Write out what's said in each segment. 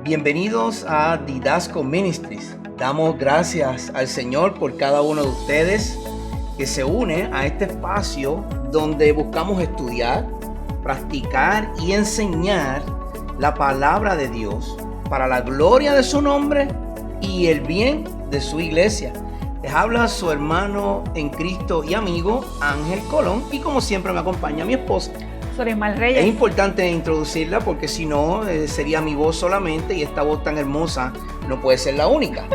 Bienvenidos a Didasco Ministries. Damos gracias al Señor por cada uno de ustedes que se une a este espacio donde buscamos estudiar, practicar y enseñar la palabra de Dios para la gloria de su nombre y el bien de su iglesia. Les habla su hermano en Cristo y amigo Ángel Colón, y como siempre me acompaña mi esposa Sorismal Reyes. Es importante introducirla porque si no sería mi voz solamente, y esta voz tan hermosa no puede ser la única.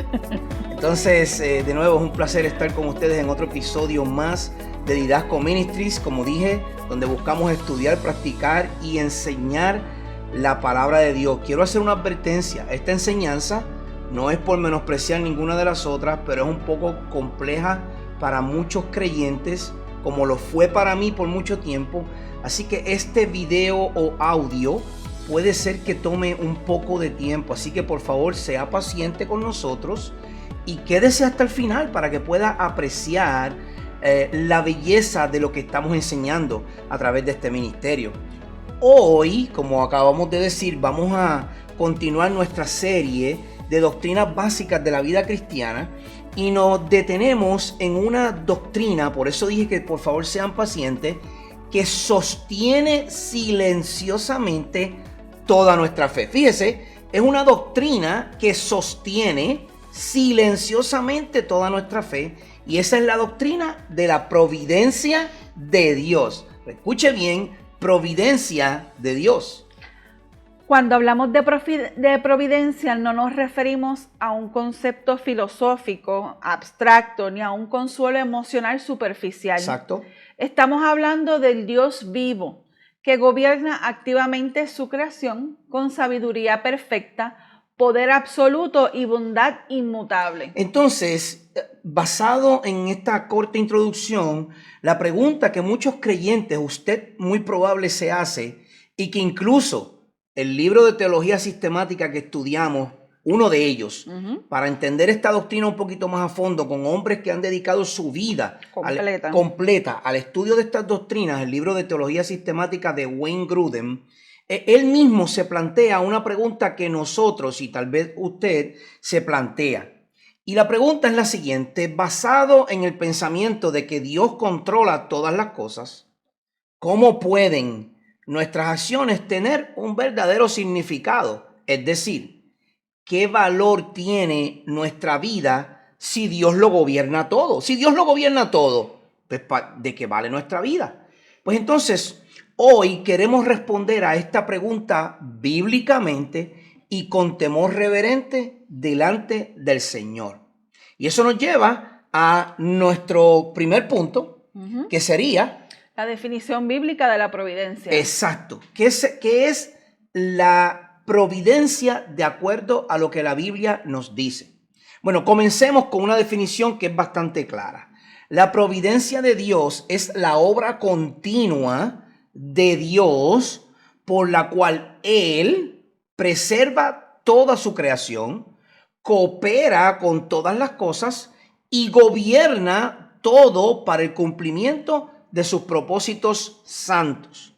Entonces, de nuevo es un placer estar con ustedes en otro episodio más de Didasco Ministries, como dije, donde buscamos estudiar, practicar y enseñar la palabra de Dios. Quiero hacer una advertencia: esta enseñanza no es por menospreciar ninguna de las otras, pero es un poco compleja para muchos creyentes, como lo fue para mí por mucho tiempo. Así que este video o audio puede ser que tome un poco de tiempo. Así que por favor sea paciente con nosotros y quédese hasta el final para que pueda apreciar la belleza de lo que estamos enseñando a través de este ministerio. Hoy, como acabamos de decir, vamos a continuar nuestra serie de doctrinas básicas de la vida cristiana, y nos detenemos en una doctrina, por eso dije que por favor sean pacientes, que sostiene silenciosamente toda nuestra fe. Fíjese, es una doctrina que sostiene silenciosamente toda nuestra fe, y esa es la doctrina de la providencia de Dios. Escuche bien, providencia de Dios. Cuando hablamos de providencia, no nos referimos a un concepto filosófico abstracto ni a un consuelo emocional superficial. Exacto. Estamos hablando del Dios vivo que gobierna activamente su creación con sabiduría perfecta, poder absoluto y bondad inmutable. Entonces, basado en esta corta introducción, la pregunta que muchos creyentes, usted muy probable se hace, y que incluso el libro de teología sistemática que estudiamos, uno de ellos, para entender esta doctrina un poquito más a fondo, con hombres que han dedicado su vida completa al estudio de estas doctrinas, el libro de teología sistemática de Wayne Grudem, él mismo se plantea una pregunta que nosotros, y tal vez usted, se plantea. Y la pregunta es la siguiente: basado en el pensamiento de que Dios controla todas las cosas, ¿cómo pueden nuestras acciones tener un verdadero significado? Es decir, ¿qué valor tiene nuestra vida si Dios lo gobierna todo? Si Dios lo gobierna todo, pues ¿de qué vale nuestra vida? Pues entonces, hoy queremos responder a esta pregunta bíblicamente y con temor reverente delante del Señor. Y eso nos lleva a nuestro primer punto, que sería la definición bíblica de la providencia. Exacto. ¿Qué es la providencia de acuerdo a lo que la Biblia nos dice? Bueno, comencemos con una definición que es bastante clara. La providencia de Dios es la obra continua de Dios por la cual Él preserva toda su creación, coopera con todas las cosas y gobierna todo para el cumplimiento de sus propósitos santos.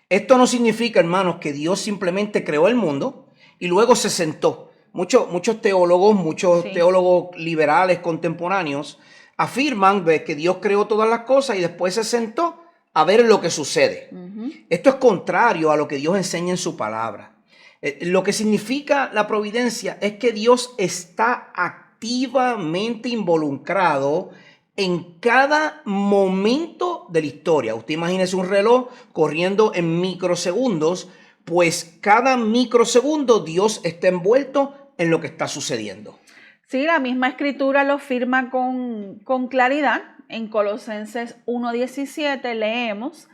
Esto no significa, hermanos, que Dios simplemente creó el mundo y luego se sentó. Muchos teólogos liberales contemporáneos afirman que Dios creó todas las cosas y después se sentó a ver lo que sucede. Esto es contrario a lo que Dios enseña en su palabra. Lo que significa la providencia es que Dios está activamente involucrado en cada momento de la historia. Usted imagínese un reloj corriendo en microsegundos, pues cada microsegundo Dios está envuelto en lo que está sucediendo. Sí, la misma escritura lo firma con claridad. En Colosenses 1:17 leemos: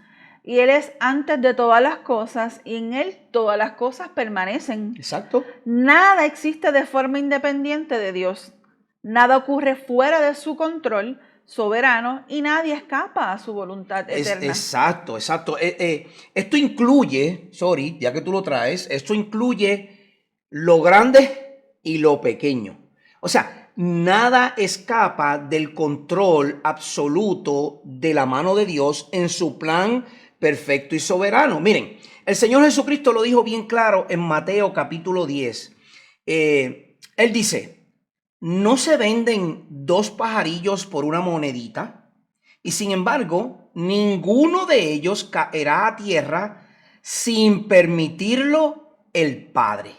y Él es antes de todas las cosas, y en Él todas las cosas permanecen. Exacto. Nada existe de forma independiente de Dios. Nada ocurre fuera de su control soberano y nadie escapa a su voluntad eterna. Exacto. Esto incluye, ya que tú lo traes, esto incluye lo grande y lo pequeño. O sea, nada escapa del control absoluto de la mano de Dios en su plan perfecto y soberano. Miren, el Señor Jesucristo lo dijo bien claro en Mateo capítulo 10. Él dice, ¿no se venden 2 pajarillos por una monedita? Y sin embargo, ninguno de ellos caerá a tierra sin permitirlo el Padre.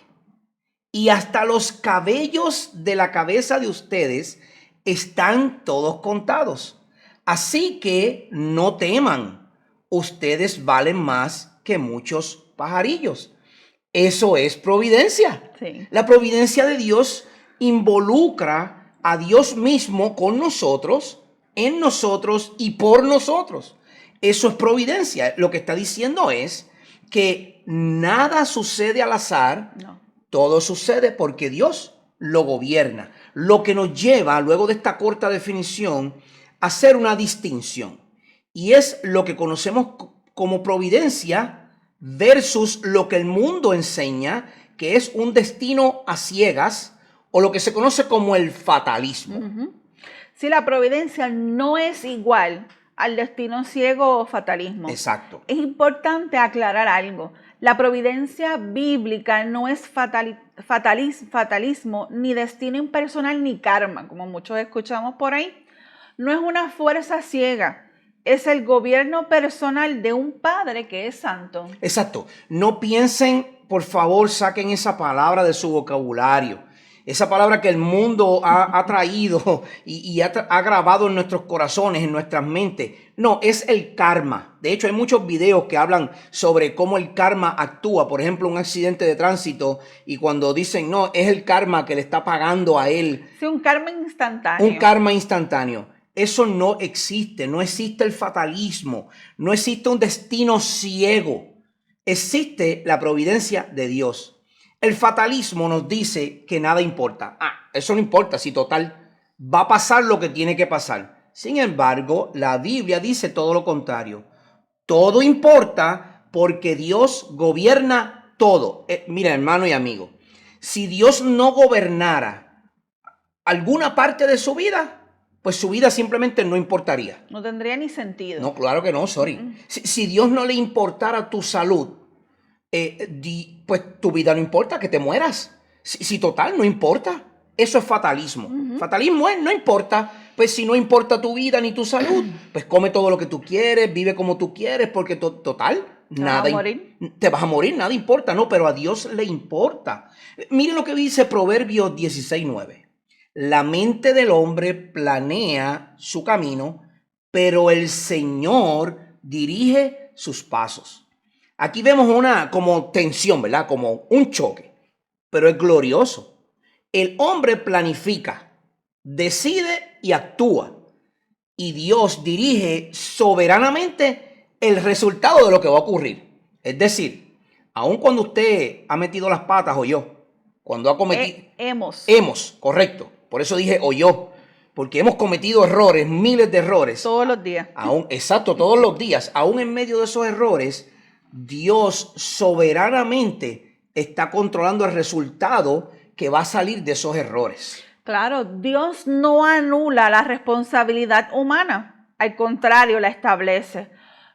Y hasta los cabellos de la cabeza de ustedes están todos contados. Así que no teman, ustedes valen más que muchos pajarillos. Eso es providencia. Sí. La providencia de Dios involucra a Dios mismo con nosotros, en nosotros y por nosotros. Eso es providencia. Lo que está diciendo es que nada sucede al azar. No. Todo sucede porque Dios lo gobierna. Lo que nos lleva, luego de esta corta definición, a hacer una distinción. Y es lo que conocemos como providencia versus lo que el mundo enseña, que es un destino a ciegas o lo que se conoce como el fatalismo. Si la providencia no es igual al destino ciego o fatalismo. Exacto. Es importante aclarar algo. La providencia bíblica no es fatalismo, ni destino impersonal, ni karma, como muchos escuchamos por ahí. No es una fuerza ciega. Es el gobierno personal de un Padre que es santo. Exacto. No piensen, por favor, saquen esa palabra de su vocabulario. Esa palabra que el mundo ha traído y ha grabado en nuestros corazones, en nuestras mentes. No, es el karma. De hecho, hay muchos videos que hablan sobre cómo el karma actúa. Por ejemplo, un accidente de tránsito y cuando dicen, no, es el karma que le está pagando a él. Sí, un karma instantáneo. Un karma instantáneo. Eso no existe. No existe el fatalismo. No existe un destino ciego. Existe la providencia de Dios. El fatalismo nos dice que nada importa. Eso no importa, si total va a pasar lo que tiene que pasar. Sin embargo, la Biblia dice todo lo contrario. Todo importa porque Dios gobierna todo. Mira, hermano y amigo, si Dios no gobernara alguna parte de su vida, pues su vida simplemente no importaría. No tendría ni sentido. No, claro que no, sorry. Si Dios no le importara tu salud, pues tu vida no importa, que te mueras. Si total, no importa. Eso es fatalismo. Fatalismo es, no importa. Pues si no importa tu vida ni tu salud, pues come todo lo que tú quieres, vive como tú quieres, porque total, nada. Te vas a morir, nada importa. No, pero a Dios le importa. Miren lo que dice Proverbios 16:9. La mente del hombre planea su camino, pero el Señor dirige sus pasos. Aquí vemos una como tensión, ¿verdad? Como un choque, pero es glorioso. El hombre planifica, decide y actúa. Y Dios dirige soberanamente el resultado de lo que va a ocurrir. Es decir, aun cuando usted ha metido las patas o yo, cuando ha cometido... Hemos, correcto. Por eso dije o yo, porque hemos cometido errores, miles de errores. Todos los días. Exacto, todos los días. Aún en medio de esos errores, Dios soberanamente está controlando el resultado que va a salir de esos errores. Claro, Dios no anula la responsabilidad humana, al contrario, la establece.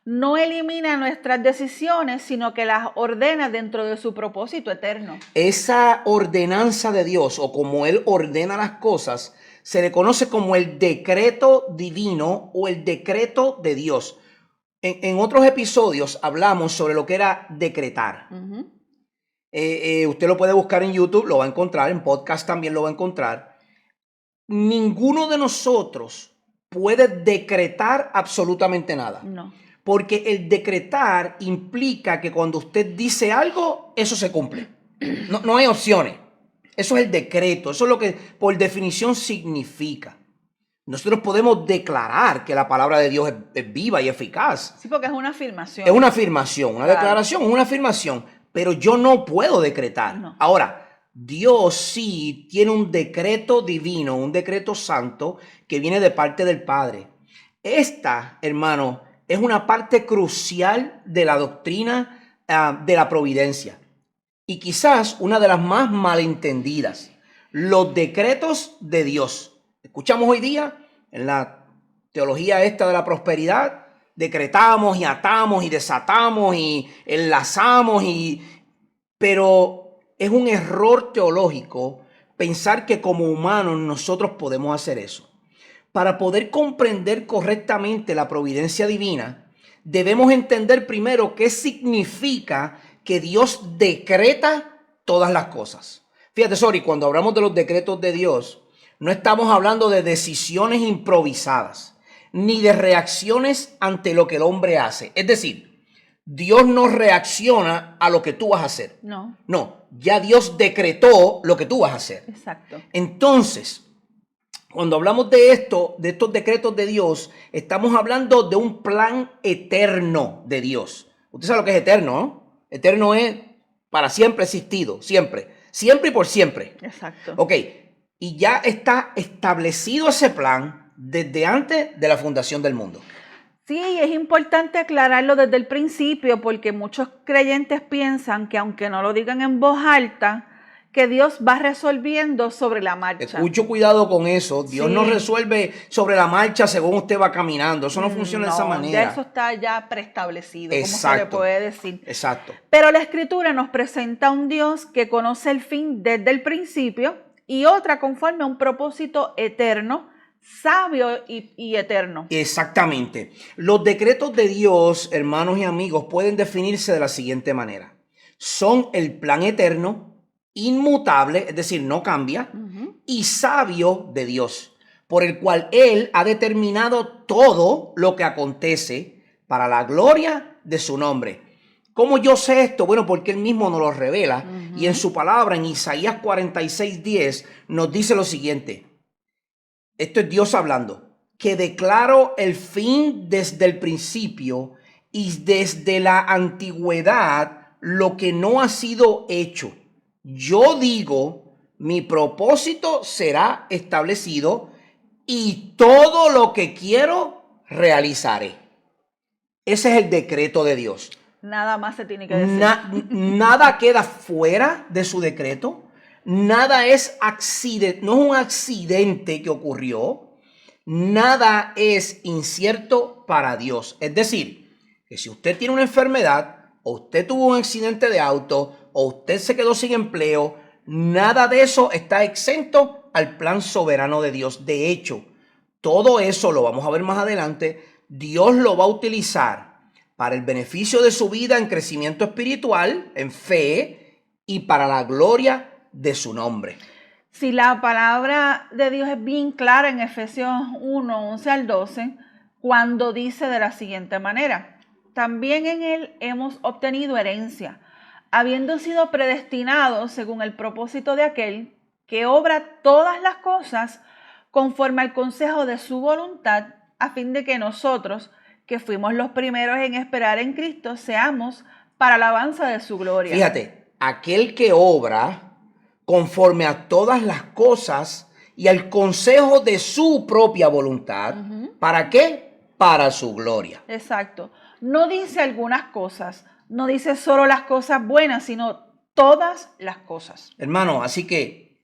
No elimina nuestras decisiones, sino que las ordena dentro de su propósito eterno. Esa ordenanza de Dios, o como Él ordena las cosas, se le conoce como el decreto divino o el decreto de Dios. En otros episodios hablamos sobre lo que era decretar. Usted lo puede buscar en YouTube, lo va a encontrar, en podcast también lo va a encontrar. Ninguno de nosotros puede decretar absolutamente nada. No. Porque el decretar implica que cuando usted dice algo, eso se cumple. No hay opciones. Eso es el decreto. Eso es lo que por definición significa. Nosotros podemos declarar que la palabra de Dios es viva y eficaz. Sí, porque es una afirmación. Es una afirmación, una declaración, es una afirmación. Pero yo no puedo decretar. No. Ahora, Dios sí tiene un decreto divino, un decreto santo que viene de parte del Padre. Esta, hermano, es una parte crucial de la doctrina de la providencia. Y quizás una de las más malentendidas. Los decretos de Dios. Escuchamos hoy día en la teología esta de la prosperidad, decretamos y atamos y desatamos y enlazamos, pero es un error teológico pensar que como humanos nosotros podemos hacer eso. Para poder comprender correctamente la providencia divina, debemos entender primero qué significa que Dios decreta todas las cosas. Fíjate, sorry, cuando hablamos de los decretos de Dios, no estamos hablando de decisiones improvisadas, ni de reacciones ante lo que el hombre hace. Es decir, Dios no reacciona a lo que tú vas a hacer. No. No, ya Dios decretó lo que tú vas a hacer. Exacto. Entonces, cuando hablamos de esto, de estos decretos de Dios, estamos hablando de un plan eterno de Dios. Usted sabe lo que es eterno, ¿no? Eterno es para siempre existido, siempre. Siempre y por siempre. Exacto. Ok, y ya está establecido ese plan desde antes de la fundación del mundo. Sí, es importante aclararlo desde el principio porque muchos creyentes piensan que aunque no lo digan en voz alta, que Dios va resolviendo sobre la marcha. Mucho cuidado con eso. Dios Sí. no resuelve sobre la marcha según usted va caminando. Eso no funciona de esa manera. Ya eso está ya preestablecido, como se le Exacto. puede decir. Exacto. Pero la Escritura nos presenta a un Dios que conoce el fin desde el principio y otra conforme a un propósito eterno, sabio y eterno. Exactamente. Los decretos de Dios, hermanos y amigos, pueden definirse de la siguiente manera. Son el plan eterno, inmutable, es decir, no cambia, y sabio de Dios, por el cual Él ha determinado todo lo que acontece para la gloria de su nombre. ¿Cómo yo sé esto? Bueno, porque Él mismo nos lo revela y en su palabra, en Isaías 46:10, nos dice lo siguiente. Esto es Dios hablando, que declaro el fin desde el principio y desde la antigüedad lo que no ha sido hecho. Yo digo, mi propósito será establecido y todo lo que quiero realizaré. Ese es el decreto de Dios. Nada más se tiene que decir. Nada queda fuera de su decreto. Nada es accidente, no es un accidente que ocurrió. Nada es incierto para Dios. Es decir, que si usted tiene una enfermedad, o usted tuvo un accidente de auto, o usted se quedó sin empleo, nada de eso está exento al plan soberano de Dios. De hecho, todo eso lo vamos a ver más adelante. Dios lo va a utilizar para el beneficio de su vida en crecimiento espiritual, en fe y para la gloria de su nombre. Si la palabra de Dios es bien clara en Efesios 1, 11 al 12, cuando dice de la siguiente manera: también en Él hemos obtenido herencia, habiendo sido predestinados según el propósito de aquel que obra todas las cosas conforme al consejo de su voluntad, a fin de que nosotros, que fuimos los primeros en esperar en Cristo, seamos para alabanza de su gloria. Fíjate, aquel que obra conforme a todas las cosas y al consejo de su propia voluntad. ¿Para qué? Para su gloria. Exacto. No dice algunas cosas, no dice solo las cosas buenas, sino todas las cosas. Hermano, así que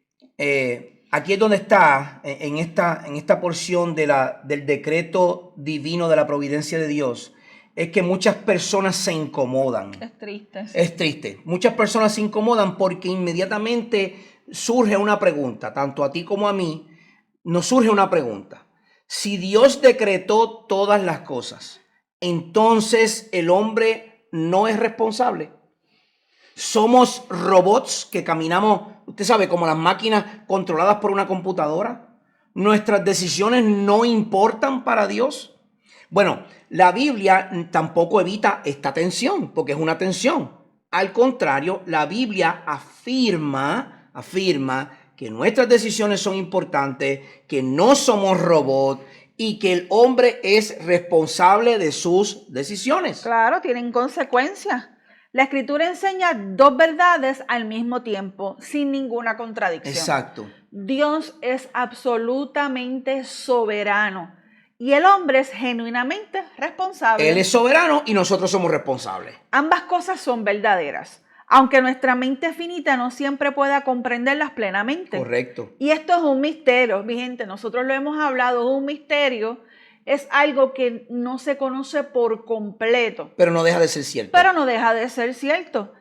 aquí es donde está, en esta porción del decreto divino de la providencia de Dios, es que muchas personas se incomodan. Es triste. Sí. Es triste. Muchas personas se incomodan porque inmediatamente surge una pregunta, tanto a ti como a mí, nos surge una pregunta. Si Dios decretó todas las cosas, entonces el hombre no es responsable. Somos robots que caminamos, usted sabe, como las máquinas controladas por una computadora. Nuestras decisiones no importan para Dios. Bueno, la Biblia tampoco evita esta tensión, porque es una tensión. Al contrario, la Biblia afirma que nuestras decisiones son importantes, que no somos robots y que el hombre es responsable de sus decisiones. Claro, tienen consecuencias. La Escritura enseña dos verdades al mismo tiempo, sin ninguna contradicción. Exacto. Dios es absolutamente soberano y el hombre es genuinamente responsable. Él es soberano y nosotros somos responsables. Ambas cosas son verdaderas, aunque nuestra mente finita no siempre pueda comprenderlas plenamente. Correcto. Y esto es un misterio, mi gente, nosotros lo hemos hablado, es un misterio. Es algo que no se conoce por completo. Pero no deja de ser cierto. Pero no deja de ser cierto.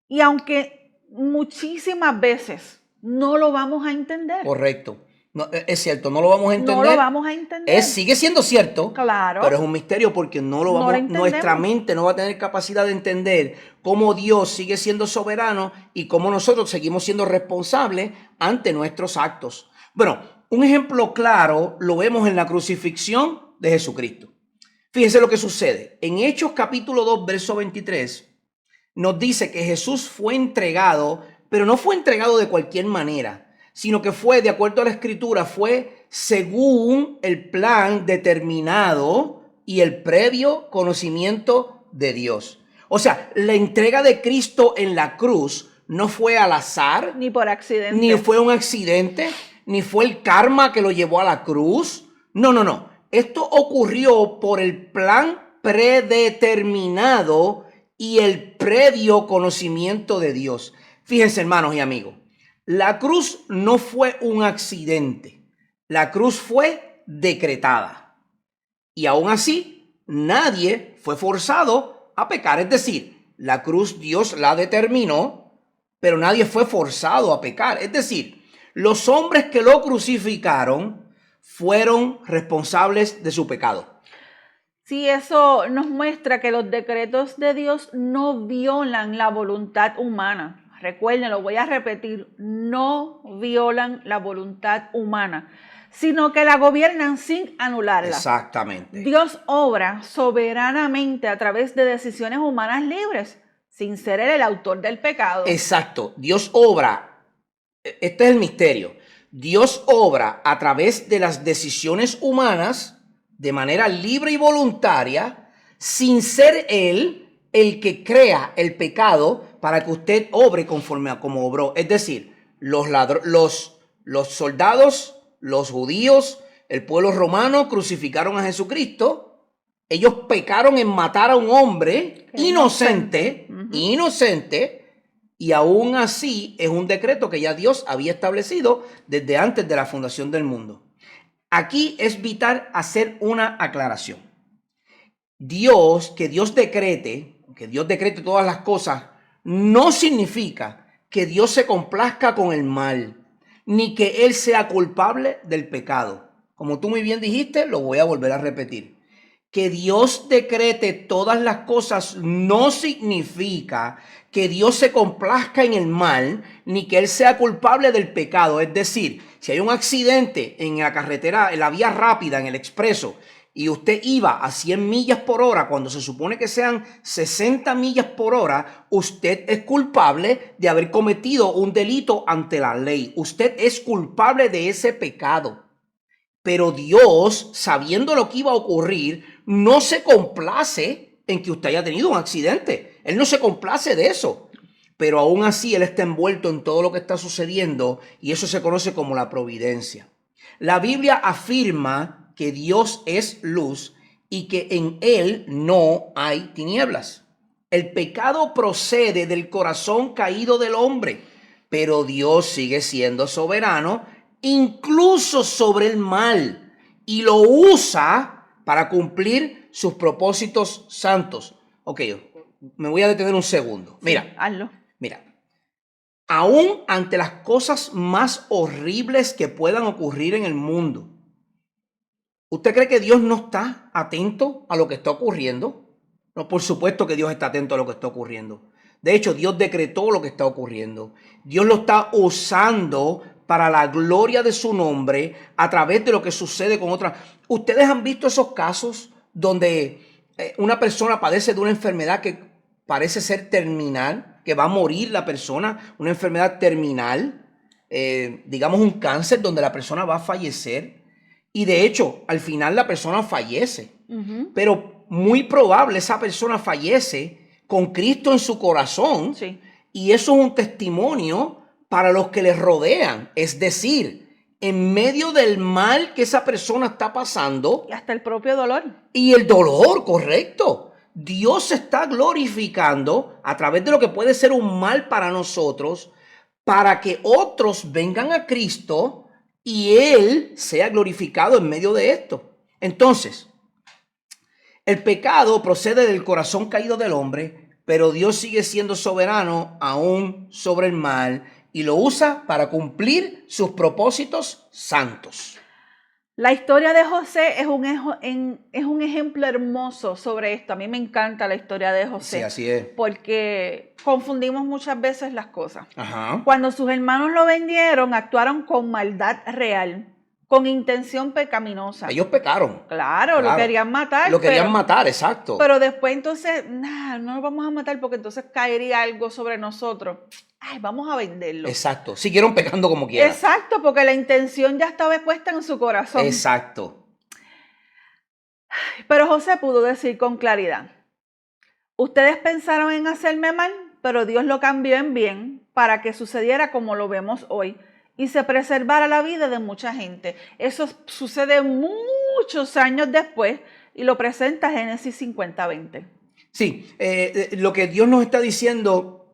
Y aunque muchísimas veces no lo vamos a entender. Correcto. No, es cierto, no lo vamos a entender. No lo vamos a entender. Sigue siendo cierto, claro, pero es un misterio porque nuestra mente no va a tener capacidad de entender cómo Dios sigue siendo soberano y cómo nosotros seguimos siendo responsables ante nuestros actos. Bueno, un ejemplo claro lo vemos en la crucifixión de Jesucristo. Fíjense lo que sucede. En Hechos capítulo 2, verso 23, nos dice que Jesús fue entregado, pero no fue entregado de cualquier manera, sino que fue, de acuerdo a la Escritura, fue según el plan determinado y el previo conocimiento de Dios. O sea, la entrega de Cristo en la cruz no fue al azar, ni por accidente, ni fue un accidente, ni fue el karma que lo llevó a la cruz. No. Esto ocurrió por el plan predeterminado y el previo conocimiento de Dios. Fíjense, hermanos y amigos, la cruz no fue un accidente, la cruz fue decretada. Y aún así, nadie fue forzado a pecar. Es decir, la cruz Dios la determinó, pero nadie fue forzado a pecar. Es decir, los hombres que lo crucificaron fueron responsables de su pecado. Sí, eso nos muestra que los decretos de Dios no violan la voluntad humana. Recuerden, lo voy a repetir, no violan la voluntad humana, sino que la gobiernan sin anularla. Exactamente. Dios obra soberanamente a través de decisiones humanas libres, sin ser él el autor del pecado. Exacto. Dios obra, este es el misterio. Dios obra a través de las decisiones humanas de manera libre y voluntaria, sin ser él el que crea el pecado para que usted obre conforme a como obró. Es decir, los soldados, los judíos, el pueblo romano crucificaron a Jesucristo. Ellos pecaron en matar a un hombre inocente, y aún así es un decreto que ya Dios había establecido desde antes de la fundación del mundo. Aquí es vital hacer una aclaración. Que Dios decrete todas las cosas, no significa que Dios se complazca con el mal, ni que Él sea culpable del pecado. Como tú muy bien dijiste, lo voy a volver a repetir. Que Dios decrete todas las cosas no significa que Dios se complazca en el mal, ni que Él sea culpable del pecado. Es decir, si hay un accidente en la carretera, en la vía rápida, en el expreso, y usted iba a 100 millas por hora cuando se supone que sean 60 millas por hora, usted es culpable de haber cometido un delito ante la ley. Usted es culpable de ese pecado. Pero Dios, sabiendo lo que iba a ocurrir, no se complace en que usted haya tenido un accidente. Él no se complace de eso. Pero aún así Él está envuelto en todo lo que está sucediendo y eso se conoce como la providencia. La Biblia afirma que Dios es luz y que en Él no hay tinieblas. El pecado procede del corazón caído del hombre, pero Dios sigue siendo soberano incluso sobre el mal y lo usa para cumplir sus propósitos santos. Ok, me voy a detener un segundo. Mira, sí, hazlo. Mira, aún ante las cosas más horribles que puedan ocurrir en el mundo, ¿usted cree que Dios no está atento a lo que está ocurriendo? No, por supuesto que Dios está atento a lo que está ocurriendo. De hecho, Dios decretó lo que está ocurriendo. Dios lo está usando para la gloria de su nombre a través de lo que sucede con otras. ¿Ustedes han visto esos casos donde una persona padece de una enfermedad que parece ser terminal, que va a morir la persona, una enfermedad terminal, digamos un cáncer donde la persona va a fallecer? Y de hecho, al final la persona fallece. Pero muy probable esa persona fallece con Cristo en su corazón. Sí. Y eso es un testimonio para los que les rodean. Es decir, en medio del mal que esa persona está pasando. Y hasta el propio dolor. Y el dolor, correcto. Dios se está glorificando a través de lo que puede ser un mal para nosotros, para que otros vengan a Cristo y Él sea glorificado en medio de esto. Entonces, el pecado procede del corazón caído del hombre, pero Dios sigue siendo soberano aún sobre el mal y lo usa para cumplir sus propósitos santos. La historia de José es un ejemplo hermoso sobre esto. A mí me encanta la historia de José. Sí, así es. Porque confundimos muchas veces las cosas. Ajá. Cuando sus hermanos lo vendieron, actuaron con maldad real, con intención pecaminosa. Ellos pecaron. Claro, lo querían matar. Lo querían matar, exacto. Pero después entonces, no lo vamos a matar porque entonces caería algo sobre nosotros. Ay, vamos a venderlo. Exacto, siguieron pecando como quieran. Exacto, porque la intención ya estaba puesta en su corazón. Exacto. Pero José pudo decir con claridad, ustedes pensaron en hacerme mal, pero Dios lo cambió en bien para que sucediera como lo vemos hoy y se preservara la vida de mucha gente. Eso sucede muchos años después y lo presenta Génesis 50:20. Sí, lo que Dios nos está diciendo,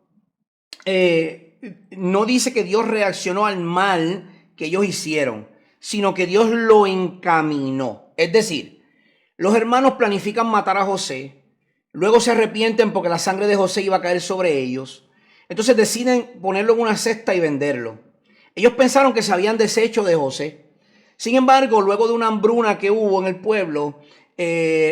no dice que Dios reaccionó al mal que ellos hicieron, sino que Dios lo encaminó. Es decir, los hermanos planifican matar a José, luego se arrepienten porque la sangre de José iba a caer sobre ellos, entonces deciden ponerlo en una cesta y venderlo. Ellos pensaron que se habían deshecho de José. Sin embargo, luego de una hambruna que hubo en el pueblo,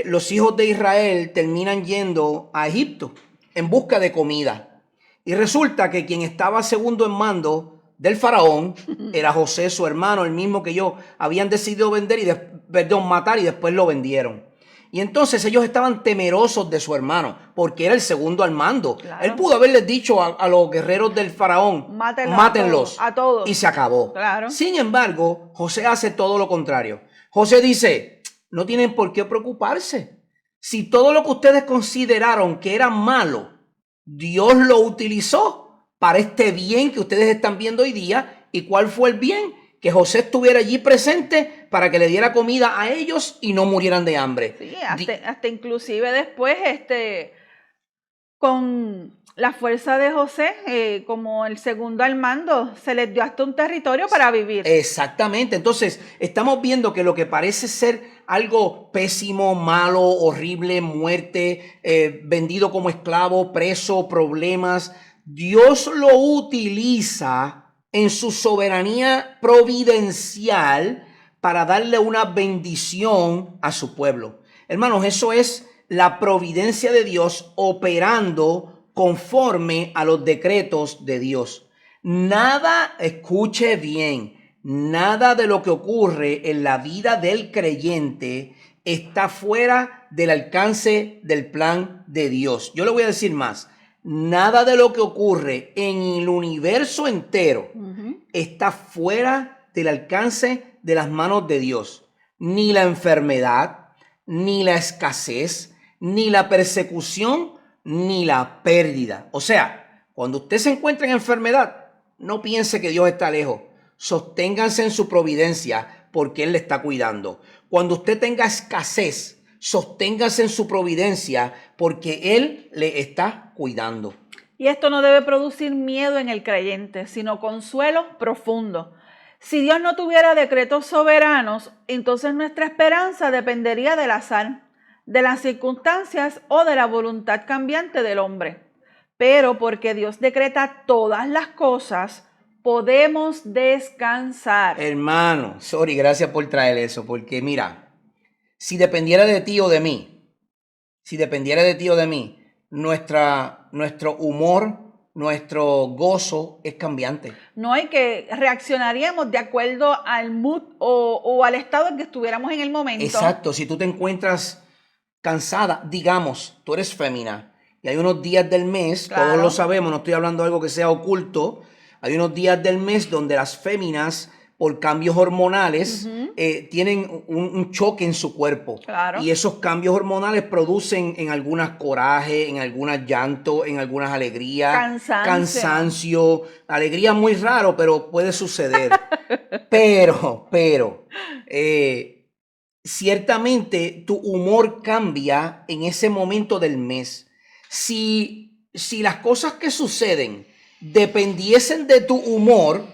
los hijos de Israel terminan yendo a Egipto en busca de comida. Y resulta que quien estaba segundo en mando del faraón era José, su hermano, el mismo que ellos habían decidido vender matar y después lo vendieron. Y entonces ellos estaban temerosos de su hermano porque era el segundo al mando. Claro. Él pudo haberles dicho a los guerreros del faraón, mátenlos a todos. Y se acabó. Claro. Sin embargo, José hace todo lo contrario. José dice, no tienen por qué preocuparse. Si todo lo que ustedes consideraron que era malo, Dios lo utilizó para este bien que ustedes están viendo hoy día. ¿Y cuál fue el bien? Que José estuviera allí presente para que le diera comida a ellos y no murieran de hambre. Sí, hasta inclusive después con la fuerza de José, como el segundo al mando, se les dio hasta un territorio para vivir. Exactamente. Entonces, estamos viendo que lo que parece ser algo pésimo, malo, horrible, muerte, vendido como esclavo, preso, problemas, Dios lo utiliza en su soberanía providencial para darle una bendición a su pueblo. Hermanos, eso es la providencia de Dios operando conforme a los decretos de Dios. Nada, escuche bien, nada de lo que ocurre en la vida del creyente está fuera del alcance del plan de Dios. Yo le voy a decir más. Nada de lo que ocurre en el universo entero está fuera del alcance de las manos de Dios. Ni la enfermedad, ni la escasez, ni la persecución, ni la pérdida. O sea, cuando usted se encuentra en enfermedad, no piense que Dios está lejos. Sosténganse en su providencia porque Él le está cuidando. Cuando usted tenga escasez, sosténgase en su providencia porque Él le está cuidando. Y esto no debe producir miedo en el creyente, sino consuelo profundo. Si Dios no tuviera decretos soberanos, entonces nuestra esperanza dependería del azar, de las circunstancias o de la voluntad cambiante del hombre. Pero porque Dios decreta todas las cosas, podemos descansar. Hermano, gracias por traer eso, porque mira, si dependiera de ti o de mí, nuestro humor, nuestro gozo es cambiante. No hay que reaccionaríamos de acuerdo al mood o al estado en que estuviéramos en el momento. Exacto, si tú te encuentras cansada, digamos, tú eres fémina y hay unos días del mes, claro, todos lo sabemos, no estoy hablando de algo que sea oculto, hay unos días del mes donde las féminas por cambios hormonales tienen un choque en su cuerpo. Claro. Y esos cambios hormonales producen en algunas coraje, en algunas llanto, en algunas alegría, cansancio. Alegría muy raro, pero puede suceder. pero, ciertamente tu humor cambia en ese momento del mes. Si las cosas que suceden dependiesen de tu humor,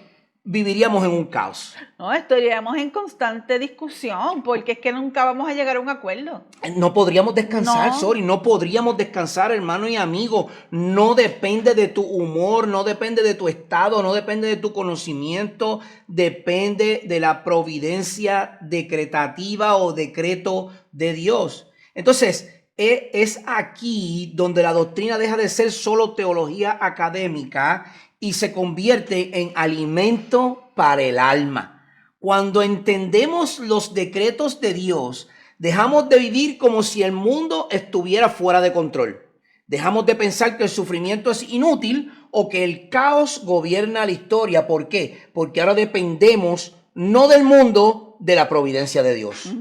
viviríamos en un caos. No, estaríamos en constante discusión porque es que nunca vamos a llegar a un acuerdo. No podríamos descansar, No. no podríamos descansar, hermano y amigo. No depende de tu humor, no depende de tu estado, no depende de tu conocimiento, depende de la providencia decretativa o decreto de Dios. Entonces, es aquí donde la doctrina deja de ser solo teología académica y se convierte en alimento para el alma. Cuando entendemos los decretos de Dios, dejamos de vivir como si el mundo estuviera fuera de control. Dejamos de pensar que el sufrimiento es inútil o que el caos gobierna la historia. ¿Por qué? Porque ahora dependemos no del mundo, de la providencia de Dios.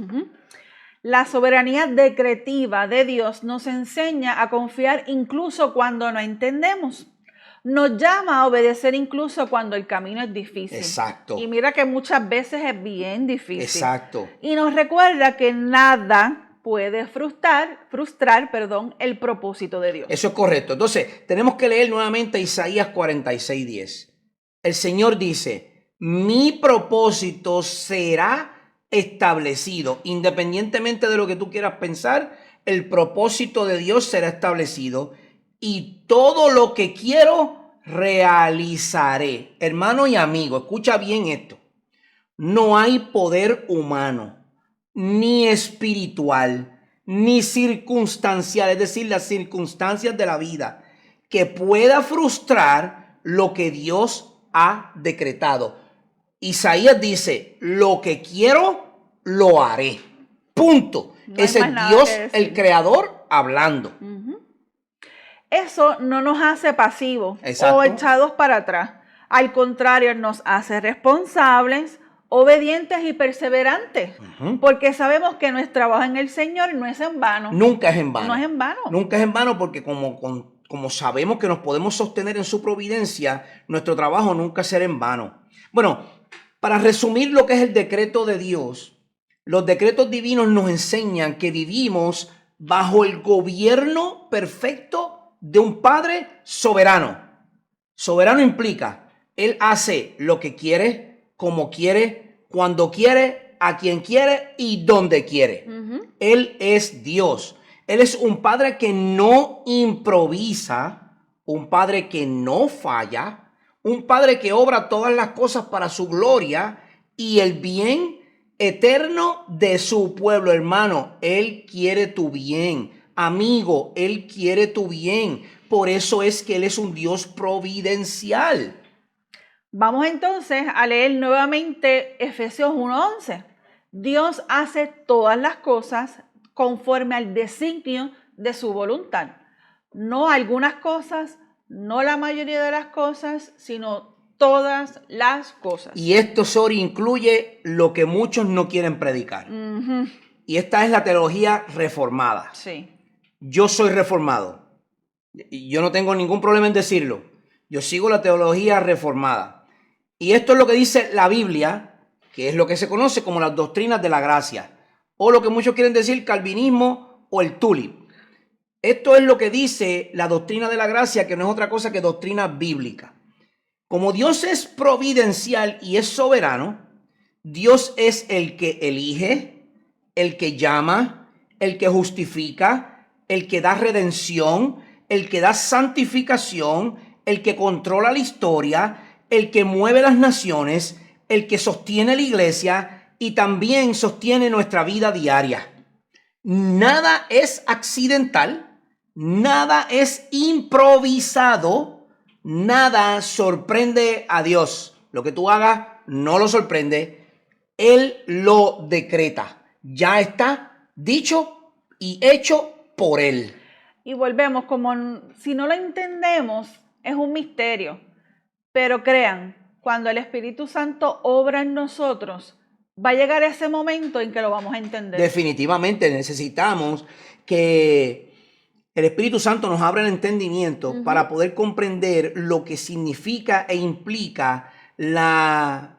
La soberanía decretiva de Dios nos enseña a confiar incluso cuando no entendemos. Nos llama a obedecer incluso cuando el camino es difícil. Exacto. Y mira que muchas veces es bien difícil. Exacto. Y nos recuerda que nada puede frustrar el propósito de Dios. Eso es correcto. Entonces, tenemos que leer nuevamente Isaías 46:10. El Señor dice, mi propósito será establecido. Independientemente de lo que tú quieras pensar, el propósito de Dios será establecido. Y todo lo que quiero, realizaré. Hermano y amigo, escucha bien esto. No hay poder humano, ni espiritual, ni circunstancial, es decir, las circunstancias de la vida, que pueda frustrar lo que Dios ha decretado. Isaías dice, lo que quiero, lo haré. Punto. Ese es Dios, el creador, hablando. Eso no nos hace pasivos o echados para atrás. Al contrario, nos hace responsables, obedientes y perseverantes. Porque sabemos que nuestro trabajo en el Señor no es en vano. Nunca es en vano. No es en vano. Nunca es en vano porque como sabemos que nos podemos sostener en su providencia, nuestro trabajo nunca será en vano. Bueno, para resumir lo que es el decreto de Dios, los decretos divinos nos enseñan que vivimos bajo el gobierno perfecto de un Padre soberano. Soberano implica, Él hace lo que quiere, como quiere, cuando quiere, a quien quiere y donde quiere. Él es Dios. Él es un Padre que no improvisa, un Padre que no falla, un Padre que obra todas las cosas para su gloria y el bien eterno de su pueblo. Hermano, Él quiere tu bien. Amigo, Él quiere tu bien. Por eso es que Él es un Dios providencial. Vamos entonces a leer nuevamente Efesios 1:11. Dios hace todas las cosas conforme al designio de su voluntad. No algunas cosas, no la mayoría de las cosas, sino todas las cosas. Y esto, Sori, incluye lo que muchos no quieren predicar. Y esta es la teología reformada. Sí. Yo soy reformado. Y yo no tengo ningún problema en decirlo. Yo sigo la teología reformada. Y esto es lo que dice la Biblia, que es lo que se conoce como las doctrinas de la gracia. O lo que muchos quieren decir calvinismo o el tulip. Esto es lo que dice la doctrina de la gracia, que no es otra cosa que doctrina bíblica. Como Dios es providencial y es soberano, Dios es el que elige, el que llama, el que justifica, el que da redención, el que da santificación, el que controla la historia, el que mueve las naciones, el que sostiene la iglesia y también sostiene nuestra vida diaria. Nada es accidental, nada es improvisado, nada sorprende a Dios. Lo que tú hagas no lo sorprende, Él lo decreta. Ya está dicho y hecho por Él. Y volvemos, como si no lo entendemos, es un misterio. Pero crean, cuando el Espíritu Santo obra en nosotros, va a llegar ese momento en que lo vamos a entender. Definitivamente necesitamos que el Espíritu Santo nos abra el entendimiento para poder comprender lo que significa e implica la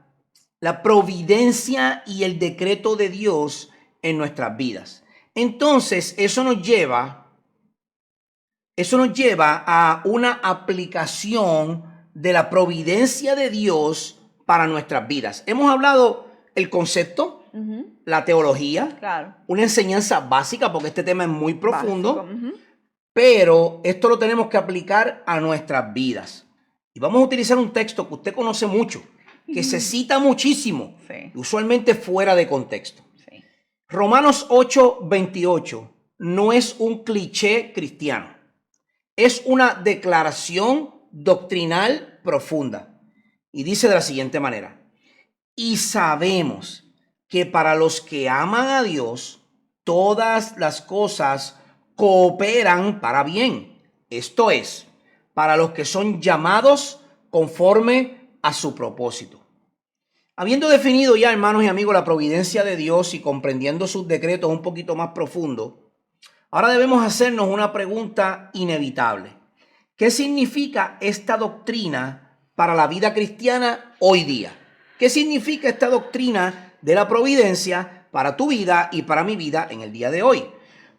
providencia y el decreto de Dios en nuestras vidas. Entonces, eso nos lleva a una aplicación de la providencia de Dios para nuestras vidas. Hemos hablado el concepto, la teología, Claro. una enseñanza básica, porque este tema es muy profundo, Básico. pero esto lo tenemos que aplicar a nuestras vidas. Y vamos a utilizar un texto que usted conoce mucho, que se cita muchísimo, Sí. usualmente fuera de contexto. Sí. Romanos 8:28 no es un cliché cristiano, es una declaración doctrinal profunda. Y dice de la siguiente manera: y sabemos que para los que aman a Dios, todas las cosas cooperan para bien. Esto es, para los que son llamados conforme a su propósito. Habiendo definido ya, hermanos y amigos, la providencia de Dios y comprendiendo sus decretos un poquito más profundo, ahora debemos hacernos una pregunta inevitable. ¿Qué significa esta doctrina para la vida cristiana hoy día? ¿Qué significa esta doctrina de la providencia para tu vida y para mi vida en el día de hoy?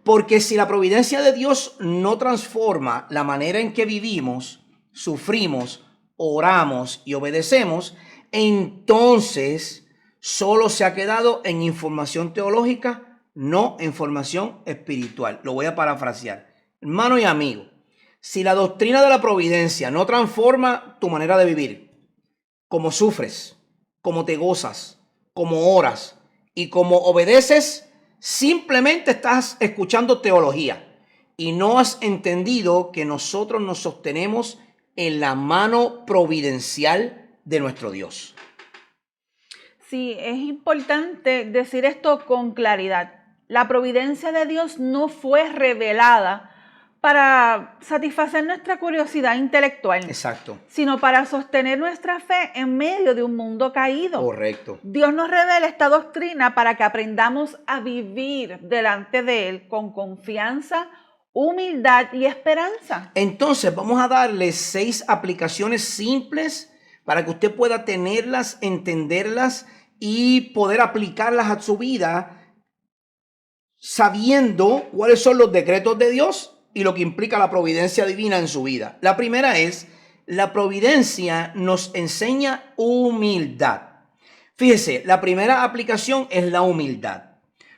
Porque si la providencia de Dios no transforma la manera en que vivimos, sufrimos, oramos y obedecemos, entonces solo se ha quedado en información teológica, no en formación espiritual. Lo voy a parafrasear. Hermano y amigo, si la doctrina de la providencia no transforma tu manera de vivir, cómo sufres, cómo te gozas, cómo oras y cómo obedeces, simplemente estás escuchando teología y no has entendido que nosotros nos sostenemos en la mano providencial de nuestro Dios. Sí, es importante decir esto con claridad. La providencia de Dios no fue revelada para satisfacer nuestra curiosidad intelectual, Exacto. sino para sostener nuestra fe en medio de un mundo caído. Correcto. Dios nos revela esta doctrina para que aprendamos a vivir delante de Él con confianza, humildad y esperanza. Entonces vamos a darle 6 aplicaciones simples para que usted pueda tenerlas, entenderlas y poder aplicarlas a su vida sabiendo cuáles son los decretos de Dios y lo que implica la providencia divina en su vida. La primera es, la providencia nos enseña humildad. Fíjese, la primera aplicación es la humildad.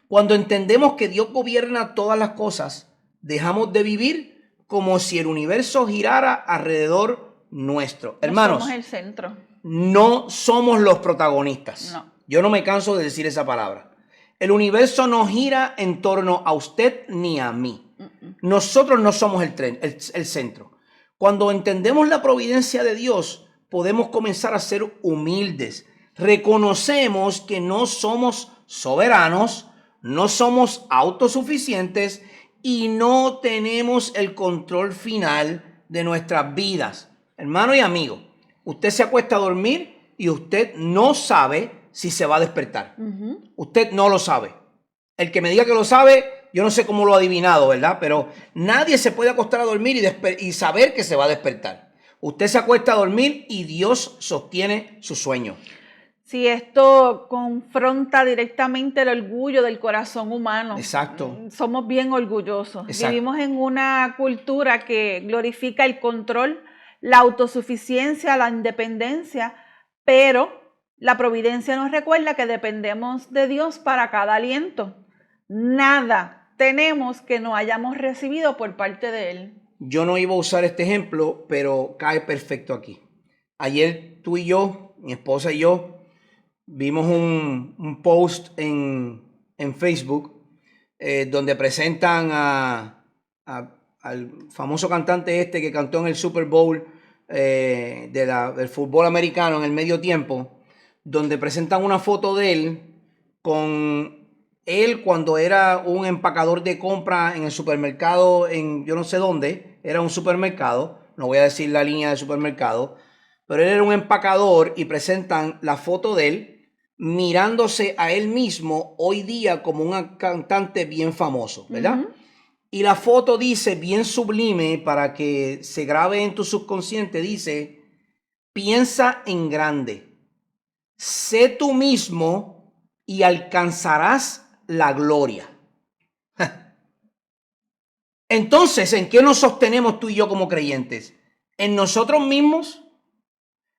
Cuando entendemos que Dios gobierna todas las cosas, dejamos de vivir como si el universo girara alrededor nuestro. Hermanos, No somos el centro. no somos los protagonistas. No. Yo no me canso de decir esa palabra. El universo no gira en torno a usted ni a mí. Nosotros no somos el centro. Cuando entendemos la providencia de Dios, podemos comenzar a ser humildes. Reconocemos que no somos soberanos, no somos autosuficientes y no tenemos el control final de nuestras vidas. Hermano y amigo, usted se acuesta a dormir y usted no sabe si se va a despertar. Usted no lo sabe. El que me diga que lo sabe, yo no sé cómo lo ha adivinado, ¿verdad? Pero nadie se puede acostar a dormir y saber que se va a despertar. Usted se acuesta a dormir y Dios sostiene su sueño. Sí, esto confronta directamente el orgullo del corazón humano. Exacto. Somos bien orgullosos. Exacto. Vivimos en una cultura que glorifica el control, la autosuficiencia, la independencia, pero la providencia nos recuerda que dependemos de Dios para cada aliento. Nada tenemos que no hayamos recibido por parte de Él. Yo no iba a usar este ejemplo, pero cae perfecto aquí. Ayer tú y yo, mi esposa y yo, vimos un post en Facebook donde presentan al famoso cantante este que cantó en el Super Bowl del fútbol americano en el medio tiempo, donde presentan una foto de él con él cuando era un empacador de compra en el supermercado en yo no sé dónde, era un supermercado, no voy a decir la línea de supermercado, pero él era un empacador y presentan la foto de él mirándose a él mismo hoy día como un cantante bien famoso, ¿verdad? Y la foto dice, bien sublime, para que se grabe en tu subconsciente, dice, piensa en grande, sé tú mismo y alcanzarás la gloria. Entonces, ¿en qué nos sostenemos tú y yo como creyentes? ¿En nosotros mismos?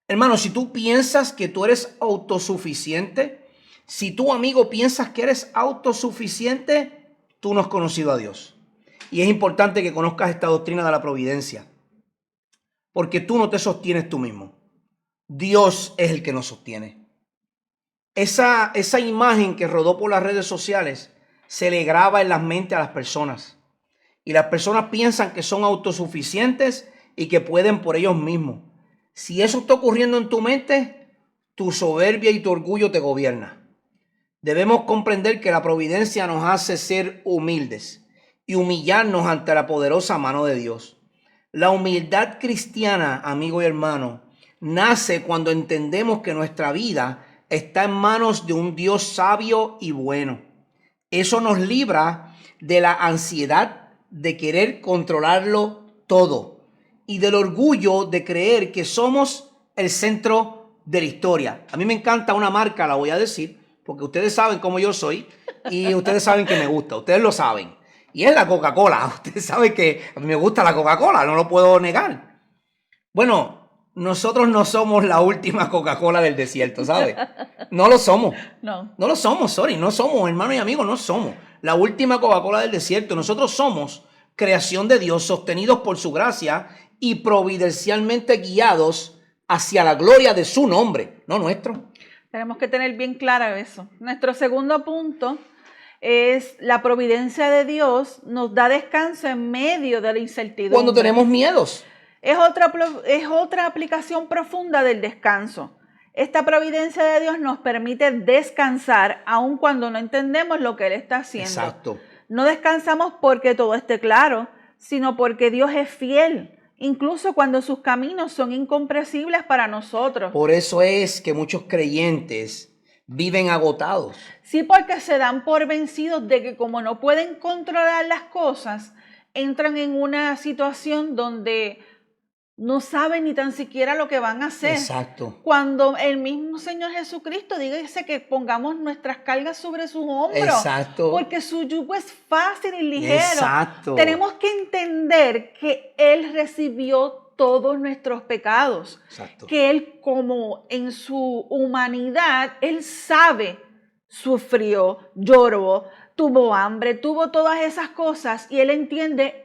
Hermano, si tú piensas que tú eres autosuficiente, si tu amigo piensas que eres autosuficiente, tú no has conocido a Dios. Y es importante que conozcas esta doctrina de la providencia, porque tú no te sostienes tú mismo. Dios es el que nos sostiene. Esa imagen que rodó por las redes sociales se le graba en las mentes a las personas. Y las personas piensan que son autosuficientes y que pueden por ellos mismos. Si eso está ocurriendo en tu mente, tu soberbia y tu orgullo te gobierna. Debemos comprender que la providencia nos hace ser humildes y humillarnos ante la poderosa mano de Dios. La humildad cristiana, amigo y hermano, nace cuando entendemos que nuestra vida está en manos de un Dios sabio y bueno. Eso nos libra de la ansiedad de querer controlarlo todo y del orgullo de creer que somos el centro de la historia. A mí me encanta una marca, la voy a decir, porque ustedes saben cómo yo soy y ustedes saben que me gusta, ustedes lo saben. Y es la Coca-Cola. Ustedes saben que a mí me gusta la Coca-Cola, no lo puedo negar. Bueno, nosotros no somos la última Coca-Cola del desierto, ¿sabes? No lo somos. No lo somos, sorry. No somos, hermanos y amigos, no somos la última Coca-Cola del desierto. Nosotros somos creación de Dios, sostenidos por su gracia y providencialmente guiados hacia la gloria de su nombre, no nuestro. Tenemos que tener bien claro eso. Nuestro segundo punto es la providencia de Dios nos da descanso en medio de la incertidumbre. Cuando tenemos miedos. Es otra aplicación profunda del descanso. Esta providencia de Dios nos permite descansar aun cuando no entendemos lo que Él está haciendo. Exacto. No descansamos porque todo esté claro, sino porque Dios es fiel, incluso cuando sus caminos son incomprensibles para nosotros. Por eso es que muchos creyentes viven agotados. Sí, porque se dan por vencidos de que como no pueden controlar las cosas, entran en una situación donde no saben ni tan siquiera lo que van a hacer. Exacto. Cuando el mismo Señor Jesucristo dice que pongamos nuestras cargas sobre sus hombros. Exacto. Porque su yugo es fácil y ligero. Exacto. Tenemos que entender que Él recibió todos nuestros pecados. Exacto. Que Él, como en su humanidad, Él sabe, sufrió, lloró, tuvo hambre, tuvo todas esas cosas y Él entiende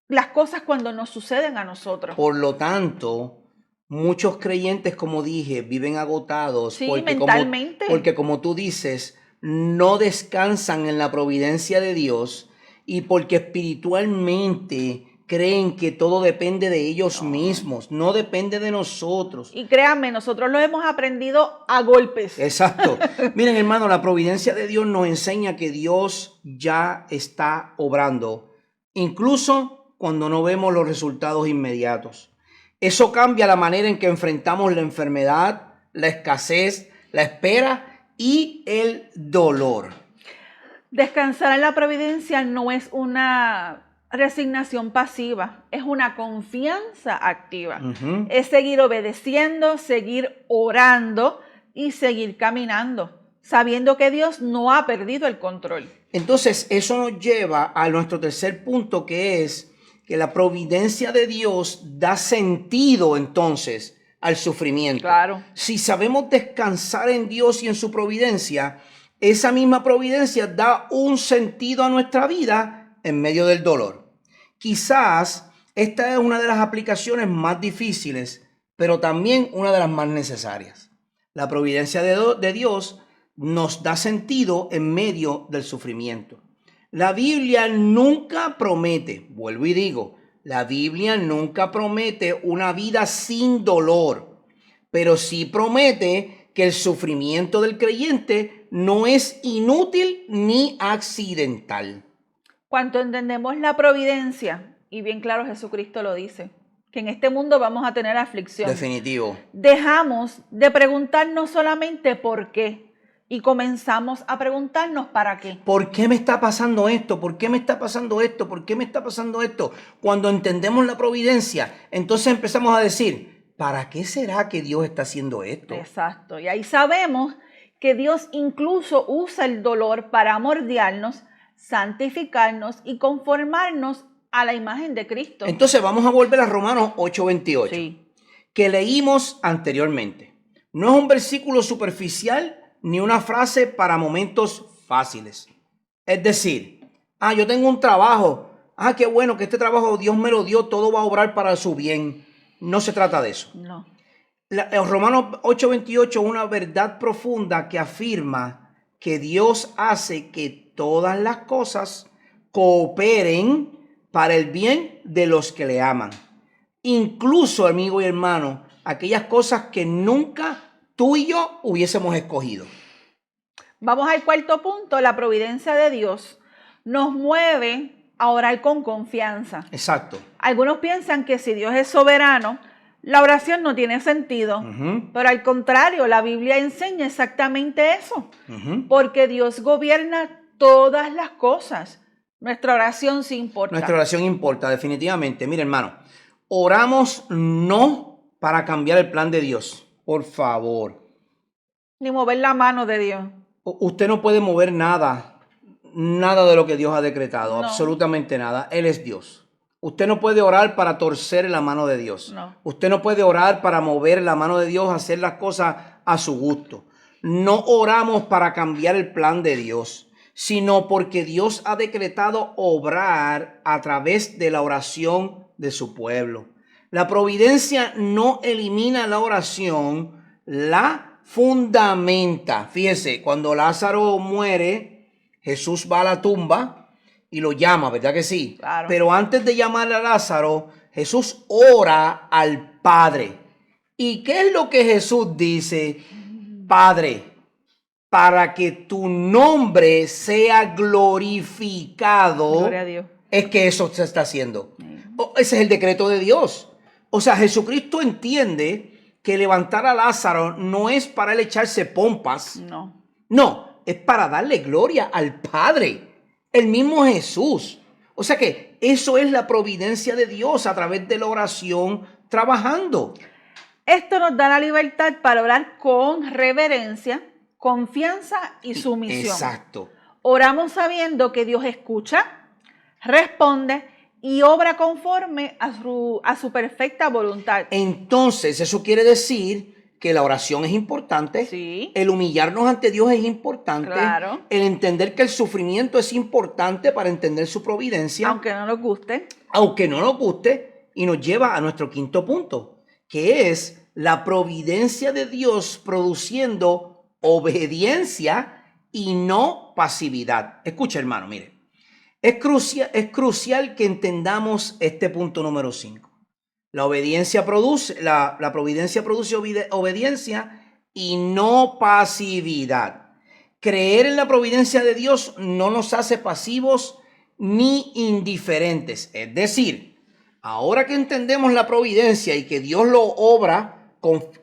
las cosas cuando nos suceden a nosotros. Por lo tanto, muchos creyentes, como dije, viven agotados. Sí, porque mentalmente. Porque como tú dices, no descansan en la providencia de Dios y porque espiritualmente creen que todo depende de ellos mismos, no depende de nosotros. Y créanme, nosotros lo hemos aprendido a golpes. Exacto. Miren, hermano, la providencia de Dios nos enseña que Dios ya está obrando, incluso cuando no vemos los resultados inmediatos. Eso cambia la manera en que enfrentamos la enfermedad, la escasez, la espera y el dolor. Descansar en la providencia no es una resignación pasiva, es una confianza activa. Es seguir obedeciendo, seguir orando y seguir caminando, sabiendo que Dios no ha perdido el control. Entonces, eso nos lleva a nuestro tercer punto, que es que la providencia de Dios da sentido entonces al sufrimiento. Claro. Si sabemos descansar en Dios y en su providencia, esa misma providencia da un sentido a nuestra vida en medio del dolor. Quizás esta es una de las aplicaciones más difíciles, pero también una de las más necesarias. La providencia de Dios nos da sentido en medio del sufrimiento. La Biblia nunca promete, vuelvo y digo, la Biblia nunca promete una vida sin dolor, pero sí promete que el sufrimiento del creyente no es inútil ni accidental. Cuando entendemos la providencia, y bien claro Jesucristo lo dice, que en este mundo vamos a tener aflicción. Definitivo. Dejamos de preguntarnos solamente por qué. Y comenzamos a preguntarnos para qué. ¿Por qué me está pasando esto? ¿Por qué me está pasando esto? ¿Por qué me está pasando esto? Cuando entendemos la providencia, entonces empezamos a decir, ¿para qué será que Dios está haciendo esto? Exacto. Y ahí sabemos que Dios incluso usa el dolor para moldearnos, santificarnos y conformarnos a la imagen de Cristo. Entonces vamos a volver a Romanos 8:28. Sí. que leímos anteriormente. No es un versículo superficial ni una frase para momentos fáciles. Es decir, yo tengo un trabajo. Qué bueno que este trabajo Dios me lo dio, todo va a obrar para su bien. No se trata de eso. No. Romanos 8:28, una verdad profunda que afirma que Dios hace que todas las cosas cooperen para el bien de los que le aman. Incluso, amigo y hermano, aquellas cosas que nunca tú y yo hubiésemos escogido. Vamos al cuarto punto. La providencia de Dios nos mueve a orar con confianza. Exacto. Algunos piensan que si Dios es soberano, la oración no tiene sentido. Pero al contrario, la Biblia enseña exactamente eso. Porque Dios gobierna todas las cosas. Nuestra oración sí importa. Nuestra oración importa, definitivamente. Mire, hermano, oramos no para cambiar el plan de Dios. Por favor. Ni mover la mano de Dios. Usted no puede mover nada de lo que Dios ha decretado, No. Absolutamente nada. Él es Dios. Usted no puede orar para torcer la mano de Dios. No. Usted no puede orar para mover la mano de Dios, hacer las cosas a su gusto. No oramos para cambiar el plan de Dios, sino porque Dios ha decretado obrar a través de la oración de su pueblo. La providencia no elimina la oración, la fundamenta. Fíjese, cuando Lázaro muere, Jesús va a la tumba y lo llama, ¿verdad que sí? Claro. Pero antes de llamar a Lázaro, Jesús ora al Padre. ¿Y qué es lo que Jesús dice? Padre, para que tu nombre sea glorificado. Gloria a Dios. Es que eso se está haciendo. Ese es el decreto de Dios. O sea, Jesucristo entiende que levantar a Lázaro no es para él echarse pompas. No, es para darle gloria al Padre. El mismo Jesús. O sea que eso es la providencia de Dios a través de la oración trabajando. Esto nos da la libertad para orar con reverencia, confianza y sumisión. Exacto. Oramos sabiendo que Dios escucha, responde y obra conforme a su perfecta voluntad. Entonces, eso quiere decir que la oración es importante, sí. El humillarnos ante Dios es importante, claro. El entender que el sufrimiento es importante para entender su providencia. Aunque no nos guste. Aunque no nos guste, y nos lleva a nuestro quinto punto, que es la providencia de Dios produciendo obediencia y no pasividad. Escucha, hermano, mire, es crucial que entendamos este punto número 5. La providencia produce obediencia y no pasividad. Creer en la providencia de Dios no nos hace pasivos ni indiferentes. Es decir, ahora que entendemos la providencia y que Dios lo obra,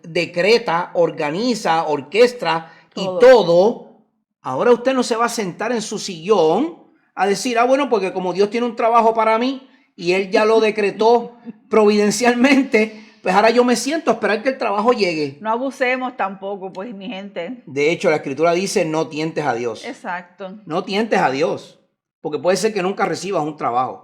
decreta, organiza, orquestra y todo, ahora usted no se va a sentar en su sillón a decir, bueno, porque como Dios tiene un trabajo para mí, y él ya lo decretó providencialmente, pues ahora yo me siento a esperar que el trabajo llegue. No abusemos tampoco, pues, mi gente. De hecho, la Escritura dice, no tientes a Dios. Exacto. No tientes a Dios, porque puede ser que nunca recibas un trabajo.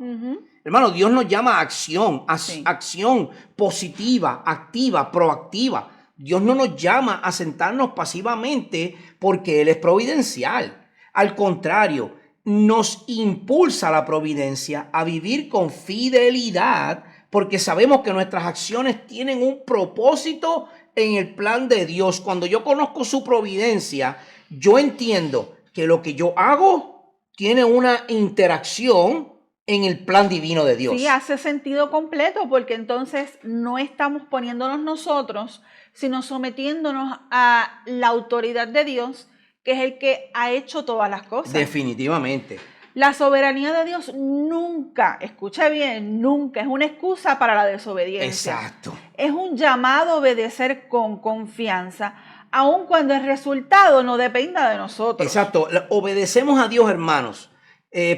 Hermano, Dios nos llama a acción, acción positiva, activa, proactiva. Dios no nos llama a sentarnos pasivamente porque Él es providencial. Al contrario, nos impulsa la providencia a vivir con fidelidad porque sabemos que nuestras acciones tienen un propósito en el plan de Dios. Cuando yo conozco su providencia, yo entiendo que lo que yo hago tiene una interacción en el plan divino de Dios. Sí, hace sentido completo porque entonces no estamos poniéndonos nosotros, sino sometiéndonos a la autoridad de Dios, que es el que ha hecho todas las cosas. Definitivamente. La soberanía de Dios nunca, escucha bien, nunca es una excusa para la desobediencia. Exacto. Es un llamado a obedecer con confianza, aun cuando el resultado no dependa de nosotros. Exacto. Obedecemos a Dios, hermanos,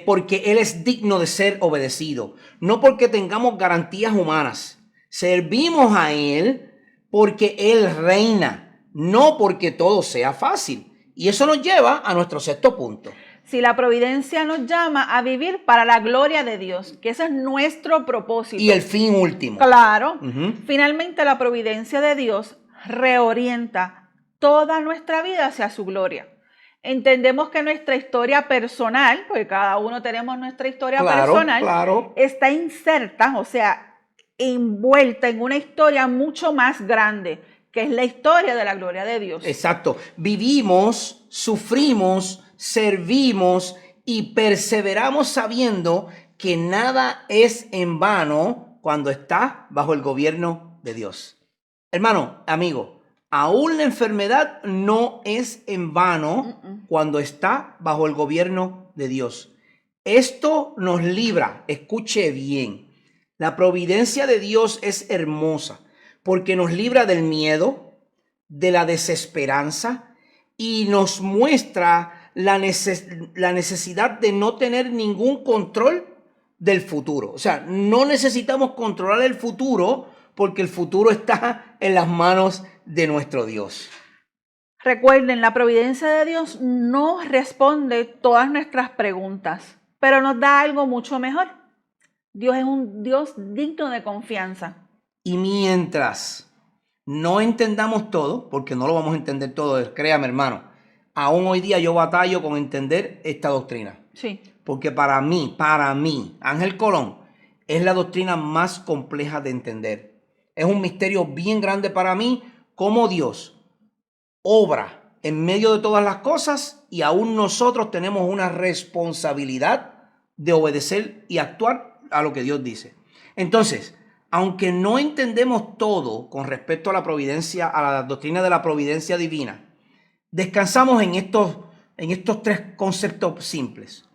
porque Él es digno de ser obedecido. No porque tengamos garantías humanas. Servimos a Él porque Él reina, no porque todo sea fácil. Y eso nos lleva a nuestro sexto punto. Si la providencia nos llama a vivir para la gloria de Dios, que ese es nuestro propósito. Y el fin último. Claro. Finalmente, la providencia de Dios reorienta toda nuestra vida hacia su gloria. Entendemos que nuestra historia personal, porque cada uno tenemos nuestra historia personal, está inserta, o sea, envuelta en una historia mucho más grande, que es la historia de la gloria de Dios. Exacto. Vivimos, sufrimos, servimos y perseveramos sabiendo que nada es en vano cuando está bajo el gobierno de Dios. Hermano, amigo, aún la enfermedad no es en vano cuando está bajo el gobierno de Dios. Esto nos libra, escuche bien, la providencia de Dios es hermosa porque nos libra del miedo, de la desesperanza y nos muestra la necesidad de no tener ningún control del futuro. O sea, no necesitamos controlar el futuro porque el futuro está en las manos de nuestro Dios. Recuerden, la providencia de Dios no responde todas nuestras preguntas, pero nos da algo mucho mejor. Dios es un Dios digno de confianza. Y mientras no entendamos todo, porque no lo vamos a entender todo, créame hermano, aún hoy día yo batallo con entender esta doctrina. Sí. Porque para mí, Ángel Colón, es la doctrina más compleja de entender. Es un misterio bien grande para mí, cómo Dios obra en medio de todas las cosas y aún nosotros tenemos una responsabilidad de obedecer y actuar a lo que Dios dice. Entonces, aunque no entendemos todo con respecto a la providencia, a la doctrina de la providencia divina, descansamos en estos tres conceptos simples.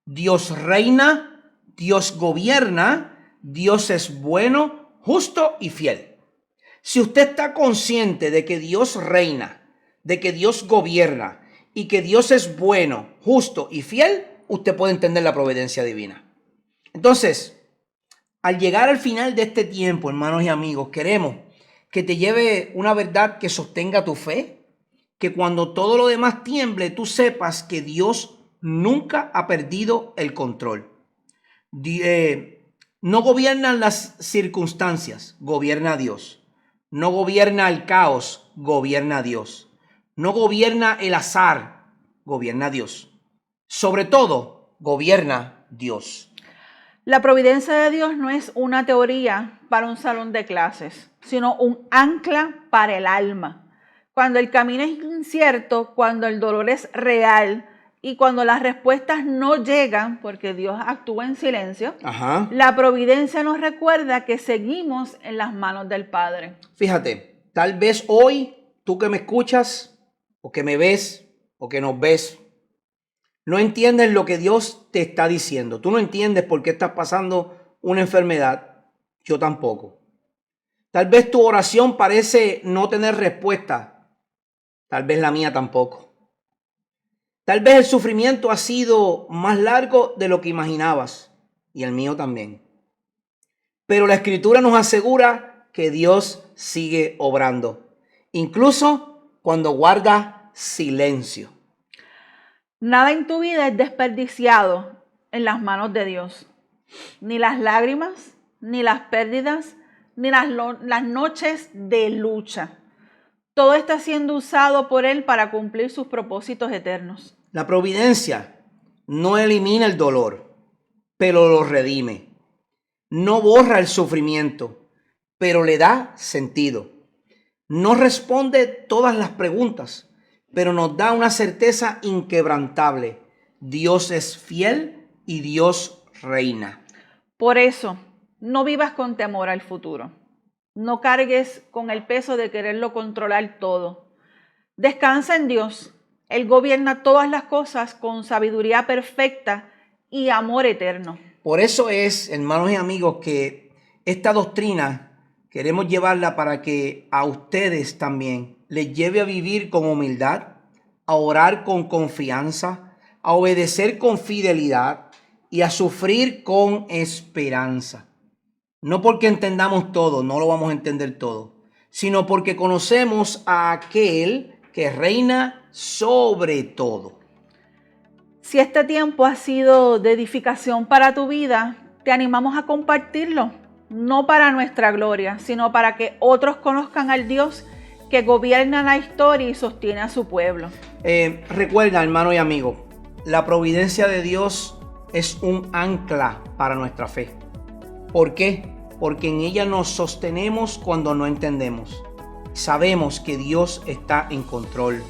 Dios reina, Dios gobierna, Dios es bueno, justo y fiel. Si usted está consciente de que Dios reina, de que Dios gobierna y que Dios es bueno, justo y fiel, usted puede entender la providencia divina. Entonces, al llegar al final de este tiempo, hermanos y amigos, queremos que te lleve una verdad que sostenga tu fe, que cuando todo lo demás tiemble, tú sepas que Dios nunca ha perdido el control. No gobiernan las circunstancias, gobierna Dios. No gobierna el caos, gobierna Dios. No gobierna el azar, gobierna Dios. Sobre todo, gobierna Dios. La providencia de Dios no es una teoría para un salón de clases, sino un ancla para el alma. Cuando el camino es incierto, cuando el dolor es real y cuando las respuestas no llegan, porque Dios actúa en silencio, la providencia nos recuerda que seguimos en las manos del Padre. Fíjate, tal vez hoy tú que me escuchas o que me ves o que nos ves, no entiendes lo que Dios te está diciendo. Tú no entiendes por qué estás pasando una enfermedad. Yo tampoco. Tal vez tu oración parece no tener respuesta. Tal vez la mía tampoco. Tal vez el sufrimiento ha sido más largo de lo que imaginabas. Y el mío también. Pero la Escritura nos asegura que Dios sigue obrando. Incluso cuando guarda silencio. Nada en tu vida es desperdiciado en las manos de Dios. Ni las lágrimas, ni las pérdidas, ni las noches de lucha. Todo está siendo usado por Él para cumplir sus propósitos eternos. La providencia no elimina el dolor, pero lo redime. No borra el sufrimiento, pero le da sentido. No responde todas las preguntas, pero nos da una certeza inquebrantable. Dios es fiel y Dios reina. Por eso, no vivas con temor al futuro. No cargues con el peso de quererlo controlar todo. Descansa en Dios. Él gobierna todas las cosas con sabiduría perfecta y amor eterno. Por eso es, hermanos y amigos, que esta doctrina queremos llevarla para que a ustedes también les lleve a vivir con humildad, a orar con confianza, a obedecer con fidelidad y a sufrir con esperanza. No porque entendamos todo, no lo vamos a entender todo, sino porque conocemos a aquel que reina sobre todo. Si este tiempo ha sido de edificación para tu vida, te animamos a compartirlo, no para nuestra gloria, sino para que otros conozcan al Dios que gobierna la historia y sostiene a su pueblo. Recuerda, hermano y amigo, la providencia de Dios es un ancla para nuestra fe. ¿Por qué? Porque en ella nos sostenemos cuando no entendemos. Sabemos que Dios está en control.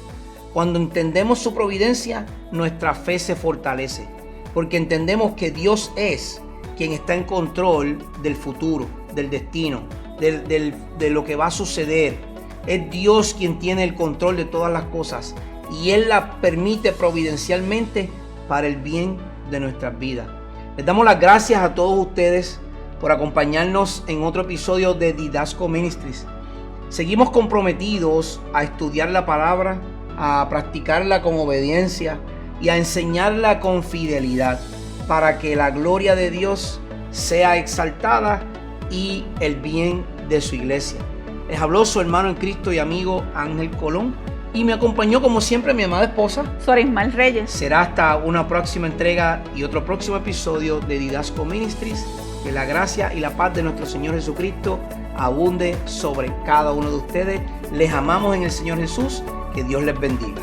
Cuando entendemos su providencia, nuestra fe se fortalece, porque entendemos que Dios es quien está en control del futuro, del destino, de lo que va a suceder. Es Dios quien tiene el control de todas las cosas y Él las permite providencialmente para el bien de nuestras vidas. Les damos las gracias a todos ustedes por acompañarnos en otro episodio de Didasco Ministries. Seguimos comprometidos a estudiar la palabra, a practicarla con obediencia y a enseñarla con fidelidad para que la gloria de Dios sea exaltada y el bien de su iglesia. Les habló su hermano en Cristo y amigo Ángel Colón y me acompañó como siempre mi amada esposa Sorismal Reyes. Será hasta una próxima entrega y otro próximo episodio de Didasco Ministries. Que la gracia y la paz de nuestro Señor Jesucristo abunde sobre cada uno de ustedes. Les amamos en el Señor Jesús. Que Dios les bendiga.